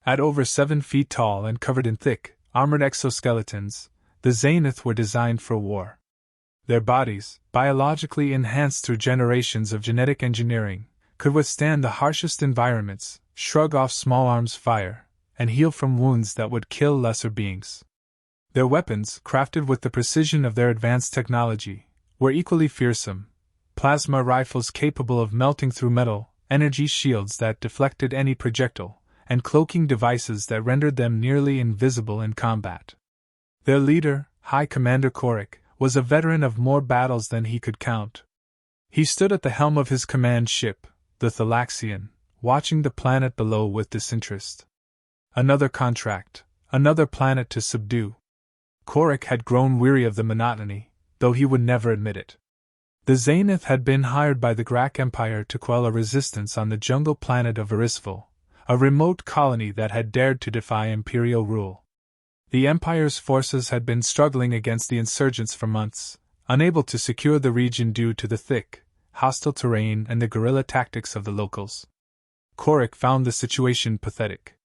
At over 7 feet tall and covered in thick, armored exoskeletons, the Zenith were designed for war. Their bodies, biologically enhanced through generations of genetic engineering, could withstand the harshest environments, shrug off small arms fire, and heal from wounds that would kill lesser beings. Their weapons, crafted with the precision of their advanced technology, were equally fearsome: plasma rifles capable of melting through metal, energy shields that deflected any projectile, and cloaking devices that rendered them nearly invisible in combat. Their leader, High Commander Korik, was a veteran of more battles than he could count. He stood at the helm of his command ship, the Thalaxian, watching the planet below with disinterest. Another contract, another planet to subdue. Korik had grown weary of the monotony, though he would never admit it. The Zenith had been hired by the Grak Empire to quell a resistance on the jungle planet of Erisval, a remote colony that had dared to defy imperial rule. The Empire's forces had been struggling against the insurgents for months, unable to secure the region due to the thick, hostile terrain and the guerrilla tactics of the locals. Korik found the situation pathetic.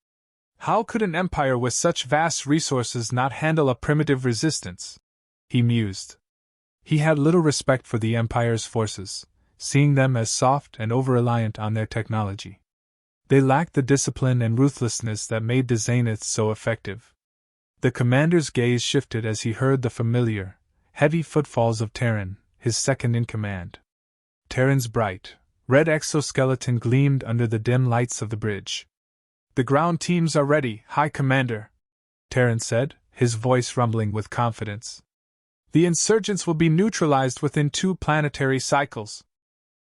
How could an empire with such vast resources not handle a primitive resistance? He mused. He had little respect for the Empire's forces, seeing them as soft and over-reliant on their technology. They lacked the discipline and ruthlessness that made the Zenith so effective. The commander's gaze shifted as he heard the familiar, heavy footfalls of Terran, his second-in-command. Terran's bright, red exoskeleton gleamed under the dim lights of the bridge. "The ground teams are ready, High Commander," Terran said, his voice rumbling with confidence. "The insurgents will be neutralized within 2 planetary cycles."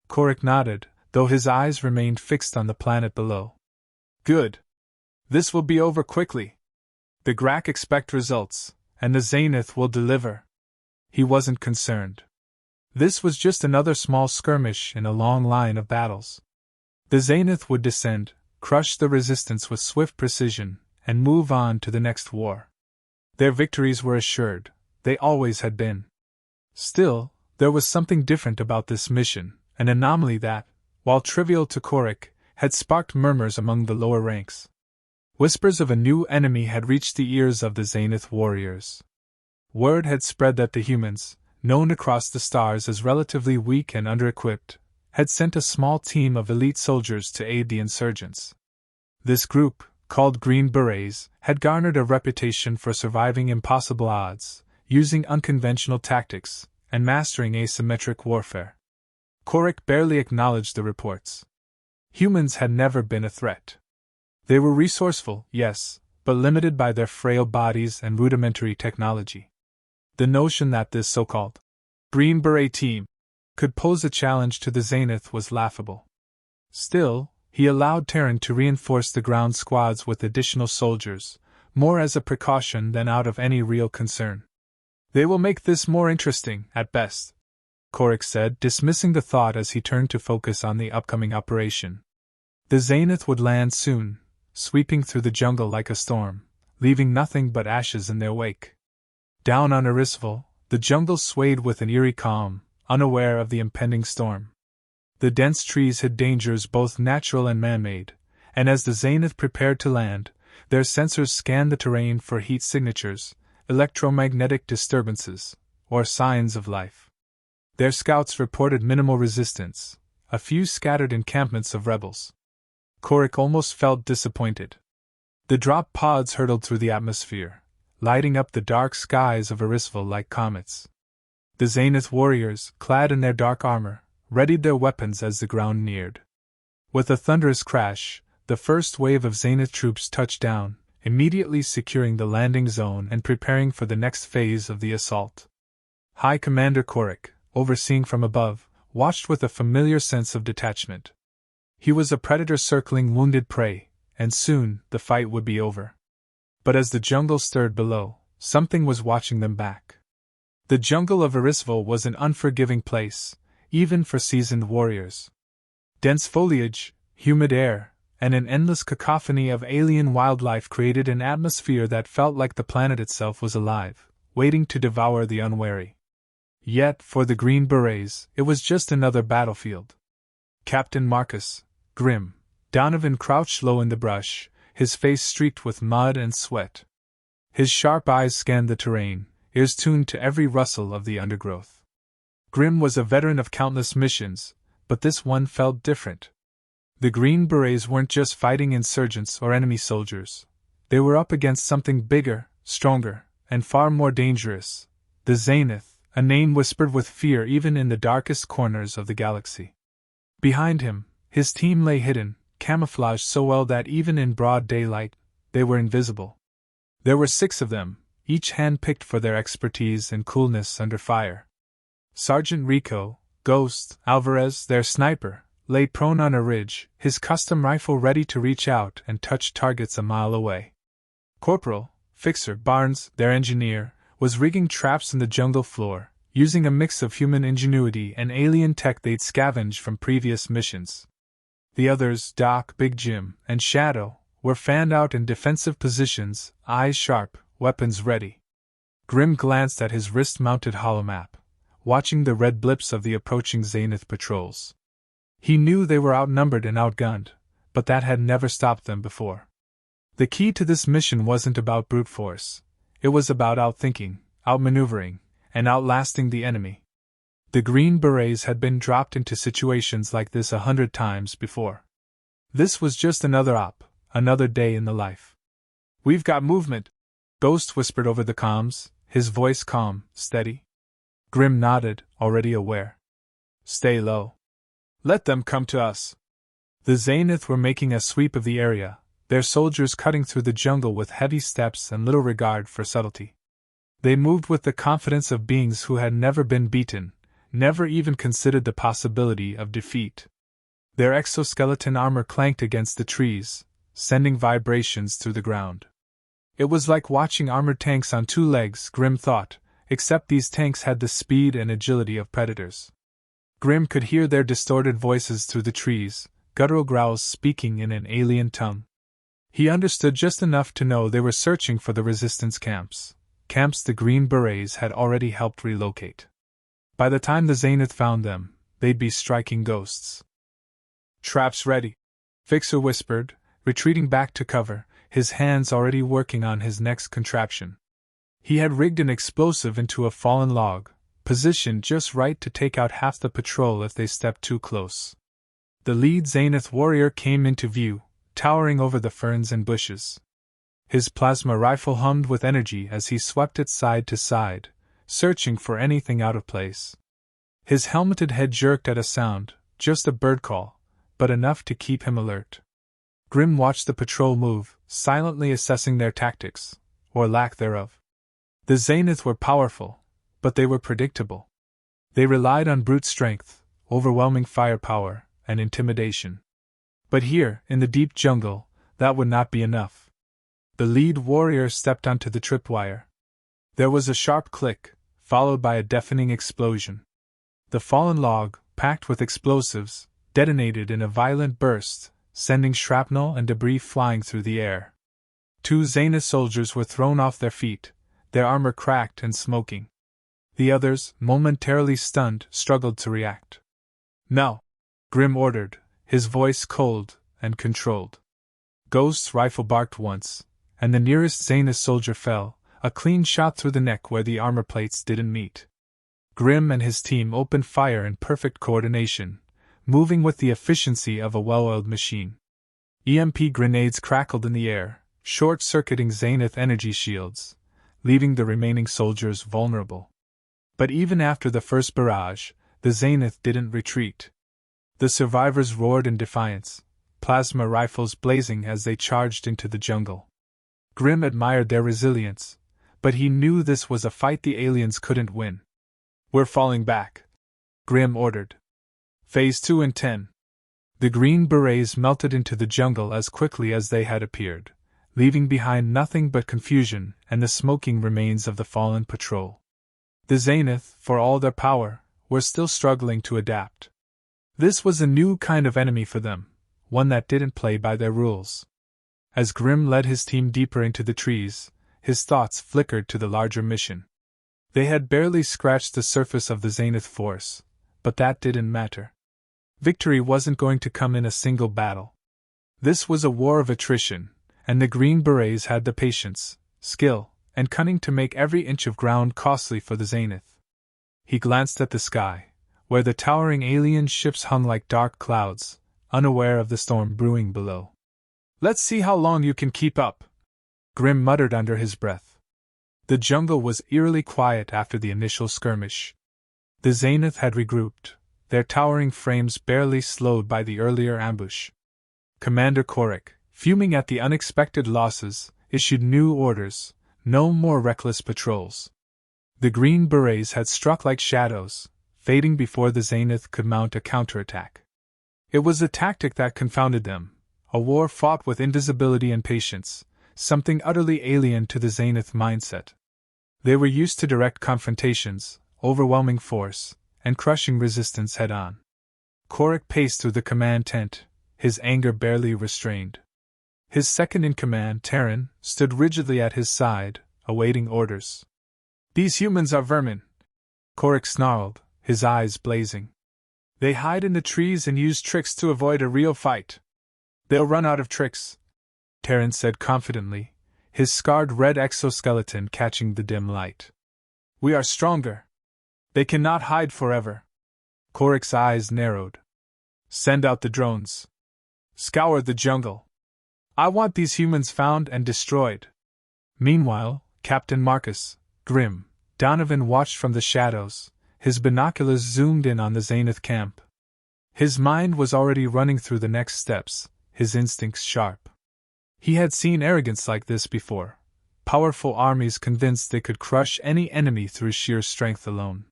Korik nodded, though his eyes remained fixed on the planet below. "Good. This will be over quickly. The Grak expect results, and the Zenith will deliver." He wasn't concerned. This was just another small skirmish in a long line of battles. The Zenith would descend, crush the resistance with swift precision, and move on to the next war. Their victories were assured, they always had been. Still, there was something different about this mission, an anomaly that, while trivial to Korik, had sparked murmurs among the lower ranks. Whispers of a new enemy had reached the ears of the Zenith warriors. Word had spread that the humans, known across the stars as relatively weak and under-equipped, had sent a small team of elite soldiers to aid the insurgents. This group, called Green Berets, had garnered a reputation for surviving impossible odds, using unconventional tactics, and mastering asymmetric warfare. Korik barely acknowledged the reports. Humans had never been a threat. They were resourceful, yes, but limited by their frail bodies and rudimentary technology. The notion that this so-called Green Beret team could pose a challenge to the Zenith was laughable. Still, he allowed Terran to reinforce the ground squads with additional soldiers, more as a precaution than out of any real concern. "They will make this more interesting, at best," Korik said, dismissing the thought as he turned to focus on the upcoming operation. The Zenith would land soon, sweeping through the jungle like a storm, leaving nothing but ashes in their wake. Down on Erisval, the jungle swayed with an eerie calm, unaware of the impending storm. The dense trees hid dangers both natural and man-made, and as the Zenith prepared to land, their sensors scanned the terrain for heat signatures, electromagnetic disturbances, or signs of life. Their scouts reported minimal resistance, a few scattered encampments of rebels. Korik almost felt disappointed. The drop pods hurtled through the atmosphere, lighting up the dark skies of Erisval like comets. The Zenith warriors, clad in their dark armor, readied their weapons as the ground neared. With a thunderous crash, the first wave of Zenith troops touched down, immediately securing the landing zone and preparing for the next phase of the assault. High Commander Korik, overseeing from above, watched with a familiar sense of detachment. He was a predator circling wounded prey, and soon the fight would be over. But as the jungle stirred below, something was watching them back. The jungle of Erisval was an unforgiving place, even for seasoned warriors. Dense foliage, humid air, and an endless cacophony of alien wildlife created an atmosphere that felt like the planet itself was alive, waiting to devour the unwary. Yet, for the Green Berets, it was just another battlefield. Captain Marcus, grim, Donovan crouched low in the brush, his face streaked with mud and sweat. His sharp eyes scanned the terrain, ears tuned to every rustle of the undergrowth. Grim was a veteran of countless missions, but this one felt different. The Green Berets weren't just fighting insurgents or enemy soldiers. They were up against something bigger, stronger, and far more dangerous. The Zenith, a name whispered with fear even in the darkest corners of the galaxy. Behind him, his team lay hidden, camouflaged so well that even in broad daylight, they were invisible. There were 6 of them, each hand-picked for their expertise and coolness under fire. Sergeant Rico, Ghost, Alvarez, their sniper, lay prone on a ridge, his custom rifle ready to reach out and touch targets a mile away. Corporal, Fixer Barnes, their engineer, was rigging traps in the jungle floor, using a mix of human ingenuity and alien tech they'd scavenged from previous missions. The others, Doc, Big Jim, and Shadow, were fanned out in defensive positions, eyes sharp, weapons ready. Grim glanced at his wrist-mounted holomap, watching the red blips of the approaching Zenith patrols. He knew they were outnumbered and outgunned, but that had never stopped them before. The key to this mission wasn't about brute force. It was about outthinking, outmaneuvering, and outlasting the enemy. The Green Berets had been dropped into situations like this 100 times before. This was just another op, another day in the life. "We've got movement," Ghost whispered over the comms, his voice calm, steady. Grim nodded, already aware. "Stay low. Let them come to us." The Zenith were making a sweep of the area, their soldiers cutting through the jungle with heavy steps and little regard for subtlety. They moved with the confidence of beings who had never been beaten, never even considered the possibility of defeat. Their exoskeleton armor clanked against the trees, sending vibrations through the ground. It was like watching armored tanks on 2 legs, Grim thought, except these tanks had the speed and agility of predators. Grim could hear their distorted voices through the trees, guttural growls speaking in an alien tongue. He understood just enough to know they were searching for the resistance camps the Green Berets had already helped relocate. By the time the Zenith found them, they'd be striking ghosts. "Traps ready," Fixer whispered, retreating back to cover, his hands already working on his next contraption. He had rigged an explosive into a fallen log, positioned just right to take out half the patrol if they stepped too close. The lead Zenith warrior came into view, towering over the ferns and bushes. His plasma rifle hummed with energy as he swept it side to side, searching for anything out of place. His helmeted head jerked at a sound, just a bird call, but enough to keep him alert. Grim watched the patrol move, silently assessing their tactics, or lack thereof. The Zenith were powerful, but they were predictable. They relied on brute strength, overwhelming firepower, and intimidation. But here, in the deep jungle, that would not be enough. The lead warrior stepped onto the tripwire. There was a sharp click, followed by a deafening explosion. The fallen log, packed with explosives, detonated in a violent burst, sending shrapnel and debris flying through the air. 2 Zenith soldiers were thrown off their feet, their armor cracked and smoking. The others, momentarily stunned, struggled to react. "No!" Grim ordered, his voice cold and controlled. Ghost's rifle barked once, and the nearest Zenith soldier fell, a clean shot through the neck where the armor plates didn't meet. Grim and his team opened fire in perfect coordination, moving with the efficiency of a well-oiled machine. EMP grenades crackled in the air, short-circuiting Zenith energy shields, leaving the remaining soldiers vulnerable. But even after the first barrage, the Zenith didn't retreat. The survivors roared in defiance, plasma rifles blazing as they charged into the jungle. Grim admired their resilience, but he knew this was a fight the aliens couldn't win. "We're falling back," Grim ordered. Phase 2 in 10. The Green Berets melted into the jungle as quickly as they had appeared, leaving behind nothing but confusion and the smoking remains of the fallen patrol. The Zenith, for all their power, were still struggling to adapt. This was a new kind of enemy for them, one that didn't play by their rules. As Grim led his team deeper into the trees, his thoughts flickered to the larger mission. They had barely scratched the surface of the Zenith force, but that didn't matter. Victory wasn't going to come in a single battle. This was a war of attrition, and the Green Berets had the patience, skill, and cunning to make every inch of ground costly for the Zenith. He glanced at the sky, where the towering alien ships hung like dark clouds, unaware of the storm brewing below. "Let's see how long you can keep up," Grim muttered under his breath. The jungle was eerily quiet after the initial skirmish. The Zenith had regrouped, their towering frames barely slowed by the earlier ambush. Commander Korik, fuming at the unexpected losses, issued new orders: no more reckless patrols. The Green Berets had struck like shadows, fading before the Zenith could mount a counterattack. It was a tactic that confounded them, a war fought with invisibility and patience, something utterly alien to the Zenith mindset. They were used to direct confrontations, overwhelming force, and crushing resistance head-on. Korik paced through the command tent, his anger barely restrained. His second-in-command, Terran, stood rigidly at his side, awaiting orders. "These humans are vermin," Korik snarled, his eyes blazing. "They hide in the trees and use tricks to avoid a real fight." "They'll run out of tricks," Terran said confidently, his scarred red exoskeleton catching the dim light. "We are stronger. They cannot hide forever." Korik's eyes narrowed. "Send out the drones. Scour the jungle. I want these humans found and destroyed." Meanwhile, Captain Marcus, grim, Donovan watched from the shadows, his binoculars zoomed in on the Zenith camp. His mind was already running through the next steps, his instincts sharp. He had seen arrogance like this before, powerful armies convinced they could crush any enemy through sheer strength alone.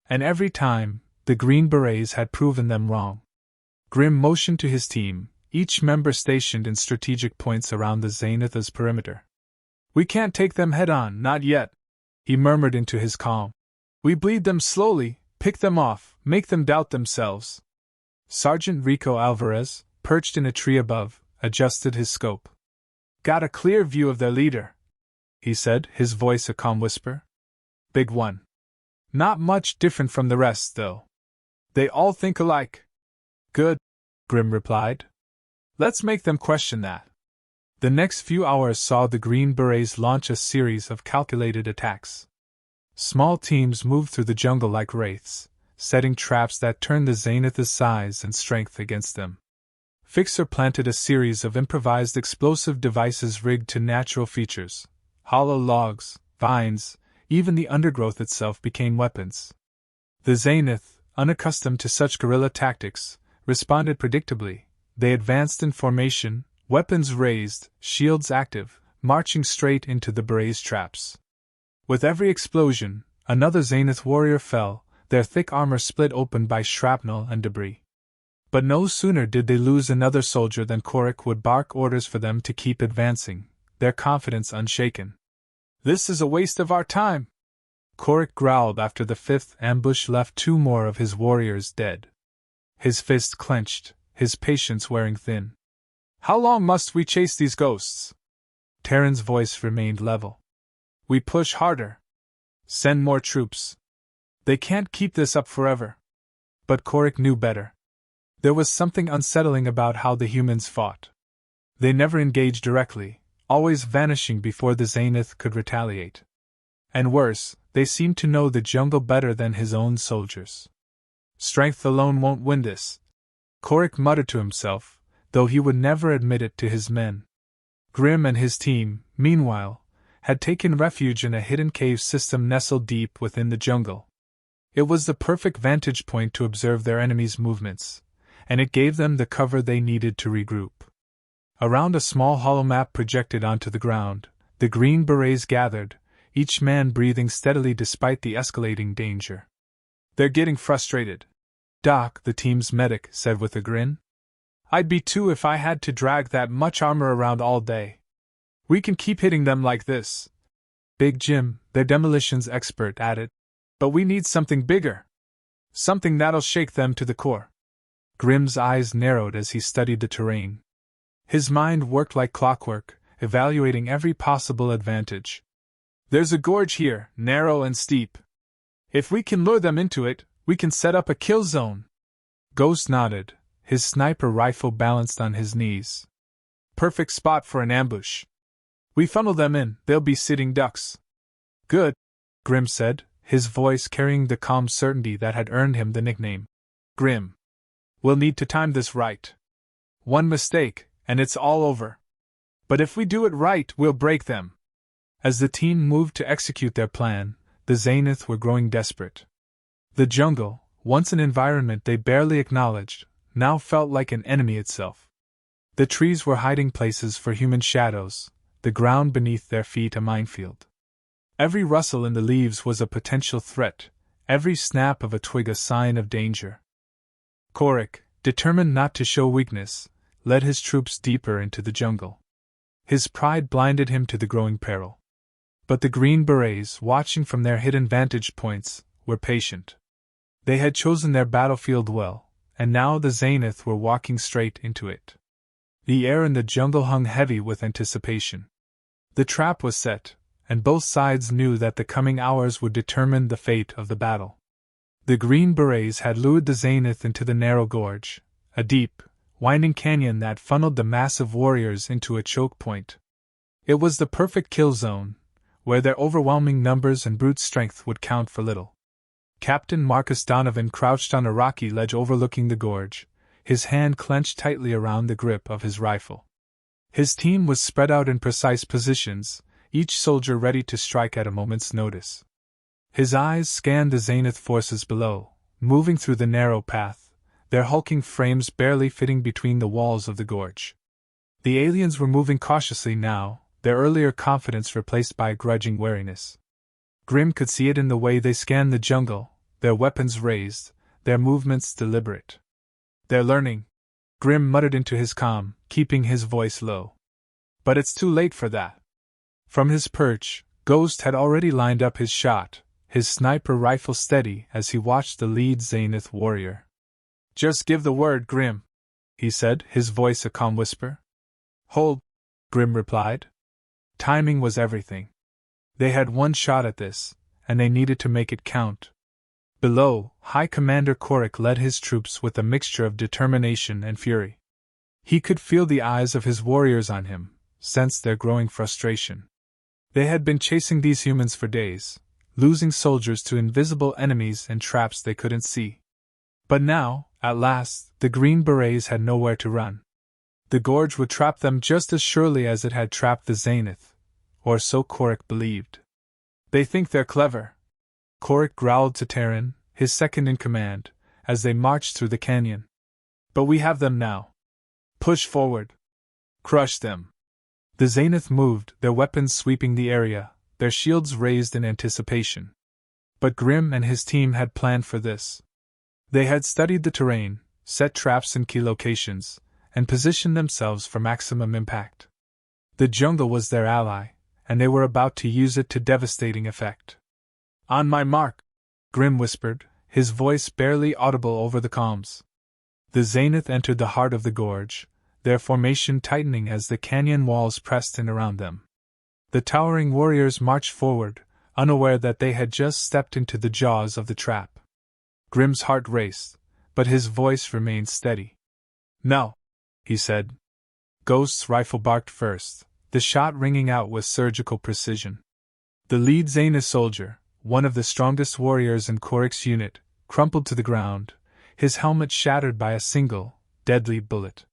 And every time, the Green Berets had proven them wrong. Grim motioned to his team, each member stationed in strategic points around the Zenith's perimeter. "We can't take them head-on, not yet," he murmured into his calm. "We bleed them slowly, pick them off, make them doubt themselves." Sergeant Rico Alvarez, perched in a tree above, adjusted his scope. "Got a clear view of their leader," he said, his voice a calm whisper. "Big one. Not much different from the rest, though. They all think alike." "Good," Grim replied. "Let's make them question that." The next few hours saw the Green Berets launch a series of calculated attacks. Small teams moved through the jungle like wraiths, setting traps that turned the Zenith's size and strength against them. Fixer planted a series of improvised explosive devices rigged to natural features. Hollow logs, vines, even the undergrowth itself became weapons. The Zenith, unaccustomed to such guerrilla tactics, responded predictably. They advanced in formation, weapons raised, shields active, marching straight into the Berets' traps. With every explosion, another Zenith warrior fell, their thick armor split open by shrapnel and debris. But no sooner did they lose another soldier than Korik would bark orders for them to keep advancing, their confidence unshaken. "This is a waste of our time," Korik growled after the fifth ambush left two more of his warriors dead. His fist clenched, his patience wearing thin. "How long must we chase these ghosts?" Terran's voice remained level. "We push harder. Send more troops. They can't keep this up forever." But Korik knew better. There was something unsettling about how the humans fought. They never engaged directly, always vanishing before the Zenith could retaliate. And worse, they seemed to know the jungle better than his own soldiers. "Strength alone won't win this," Korik muttered to himself, though he would never admit it to his men. Grim and his team, meanwhile, had taken refuge in a hidden cave system nestled deep within the jungle. It was the perfect vantage point to observe their enemies' movements, and it gave them the cover they needed to regroup. Around a small hollow map projected onto the ground, the Green Berets gathered, each man breathing steadily despite the escalating danger. "They're getting frustrated," Doc, the team's medic, said with a grin. "I'd be too if I had to drag that much armor around all day. We can keep hitting them like this," Big Jim, their demolitions expert, added. "But we need something bigger. Something that'll shake them to the core." Grim's eyes narrowed as he studied the terrain. His mind worked like clockwork, evaluating every possible advantage. "There's a gorge here, narrow and steep. If we can lure them into it, we can set up a kill zone." Ghost nodded, his sniper rifle balanced on his knees. Perfect spot for an ambush. We funnel them in, they'll be sitting ducks. Good, Grim said, his voice carrying the calm certainty that had earned him the nickname. Grim. We'll need to time this right. One mistake, and it's all over. But if we do it right, we'll break them. As the team moved to execute their plan, the Zenith were growing desperate. The jungle, once an environment they barely acknowledged, now felt like an enemy itself. The trees were hiding places for human shadows, the ground beneath their feet a minefield. Every rustle in the leaves was a potential threat, every snap of a twig a sign of danger. Korik, determined not to show weakness, led his troops deeper into the jungle. His pride blinded him to the growing peril. But the Green Berets, watching from their hidden vantage points, were patient. They had chosen their battlefield well, and now the Zenith were walking straight into it. The air in the jungle hung heavy with anticipation. The trap was set, and both sides knew that the coming hours would determine the fate of the battle. The Green Berets had lured the Zenith into the narrow gorge, a deep, winding canyon that funneled the massive warriors into a choke point. It was the perfect kill zone, where their overwhelming numbers and brute strength would count for little. Captain Marcus Donovan crouched on a rocky ledge overlooking the gorge, his hand clenched tightly around the grip of his rifle. His team was spread out in precise positions, each soldier ready to strike at a moment's notice. His eyes scanned the Zenith forces below, moving through the narrow path, their hulking frames barely fitting between the walls of the gorge. The aliens were moving cautiously now, their earlier confidence replaced by a grudging wariness. Grim could see it in the way they scanned the jungle, their weapons raised, their movements deliberate. They're learning, Grim muttered into his calm, keeping his voice low. But it's too late for that. From his perch, Ghost had already lined up his shot, his sniper rifle steady as he watched the lead Zenith warrior. Just give the word, Grim, he said, his voice a calm whisper. Hold, Grim replied. Timing was everything. They had one shot at this, and they needed to make it count. Below, High Commander Korik led his troops with a mixture of determination and fury. He could feel the eyes of his warriors on him, sensed their growing frustration. They had been chasing these humans for days, losing soldiers to invisible enemies and traps they couldn't see. But now, at last, the Green Berets had nowhere to run. The gorge would trap them just as surely as it had trapped the Zenith, or so Korik believed. They think they're clever, Korik growled to Terran, his second in command, as they marched through the canyon. But we have them now. Push forward. Crush them. The Zenith moved, their weapons sweeping the area, their shields raised in anticipation. But Grim and his team had planned for this. They had studied the terrain, set traps in key locations, and positioned themselves for maximum impact. The jungle was their ally, and they were about to use it to devastating effect. On my mark, Grim whispered, his voice barely audible over the calms. The Zenith entered the heart of the gorge, their formation tightening as the canyon walls pressed in around them. The towering warriors marched forward, unaware that they had just stepped into the jaws of the trap. Grim's heart raced, but his voice remained steady. No, he said. Ghost's rifle barked first, the shot ringing out with surgical precision. The lead Zenith soldier, one of the strongest warriors in Korik's unit, crumpled to the ground, his helmet shattered by a single, deadly bullet.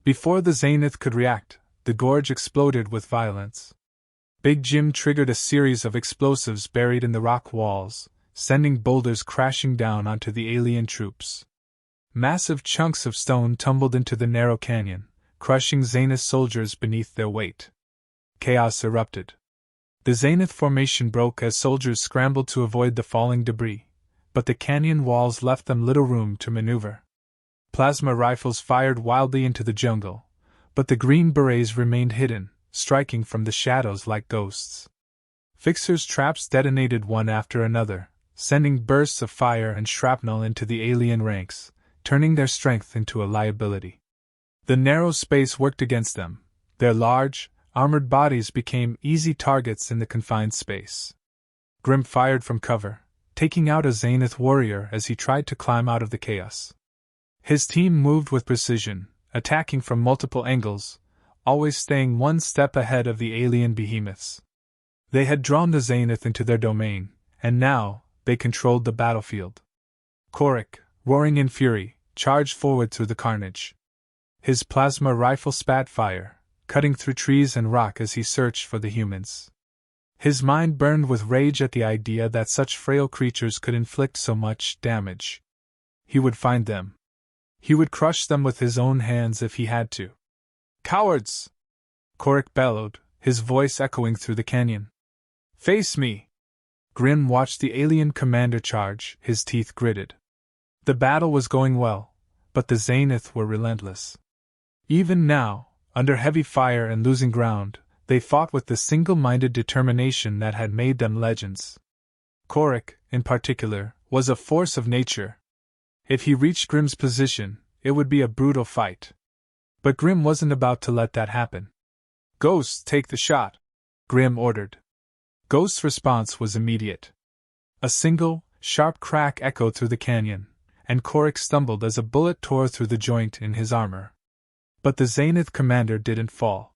Before the Zenith could react, the gorge exploded with violence. Big Jim triggered a series of explosives buried in the rock walls, sending boulders crashing down onto the alien troops. Massive chunks of stone tumbled into the narrow canyon, crushing Zenith soldiers beneath their weight. Chaos erupted. The Zenith formation broke as soldiers scrambled to avoid the falling debris, but the canyon walls left them little room to maneuver. Plasma rifles fired wildly into the jungle, but the Green Berets remained hidden, striking from the shadows like ghosts. Fixers' traps detonated one after another, sending bursts of fire and shrapnel into the alien ranks, turning their strength into a liability. The narrow space worked against them. Their large, armored bodies became easy targets in the confined space. Grim fired from cover, taking out a Zenith warrior as he tried to climb out of the chaos. His team moved with precision, attacking from multiple angles, always staying one step ahead of the alien behemoths. They had drawn the Zenith into their domain, and now, they controlled the battlefield. Korik, roaring in fury, charged forward through the carnage. His plasma rifle spat fire, cutting through trees and rock as he searched for the humans. His mind burned with rage at the idea that such frail creatures could inflict so much damage. He would find them. He would crush them with his own hands if he had to. "Cowards!" Korik bellowed, his voice echoing through the canyon. "Face me!" Grim watched the alien commander charge, his teeth gritted. The battle was going well, but the Zenith were relentless. Even now, under heavy fire and losing ground, they fought with the single-minded determination that had made them legends. Korik, in particular, was a force of nature. If he reached Grim's position, it would be a brutal fight. But Grim wasn't about to let that happen. "Ghost, take the shot," Grim ordered. Ghost's response was immediate. A single, sharp crack echoed through the canyon, and Korik stumbled as a bullet tore through the joint in his armor. But the Zenith commander didn't fall.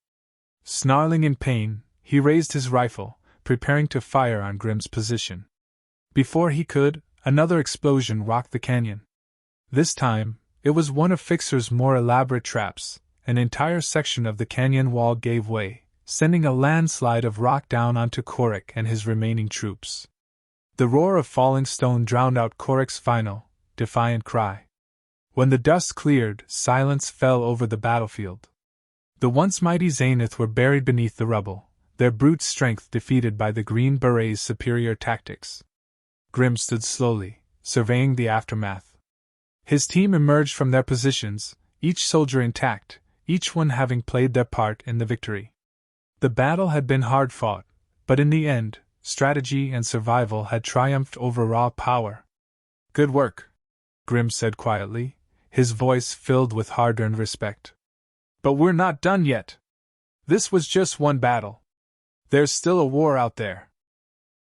Snarling in pain, he raised his rifle, preparing to fire on Grim's position. Before he could, another explosion rocked the canyon. This time, it was one of Fixer's more elaborate traps. An entire section of the canyon wall gave way, sending a landslide of rock down onto Korik and his remaining troops. The roar of falling stone drowned out Korik's final, defiant cry. When the dust cleared, silence fell over the battlefield. The once mighty Zenith were buried beneath the rubble, their brute strength defeated by the Green Berets' superior tactics. Grim stood slowly, surveying the aftermath. His team emerged from their positions, each soldier intact, each one having played their part in the victory. The battle had been hard fought, but in the end, strategy and survival had triumphed over raw power. "Good work," Grim said quietly, his voice filled with hard-earned respect. "But we're not done yet. This was just one battle. There's still a war out there."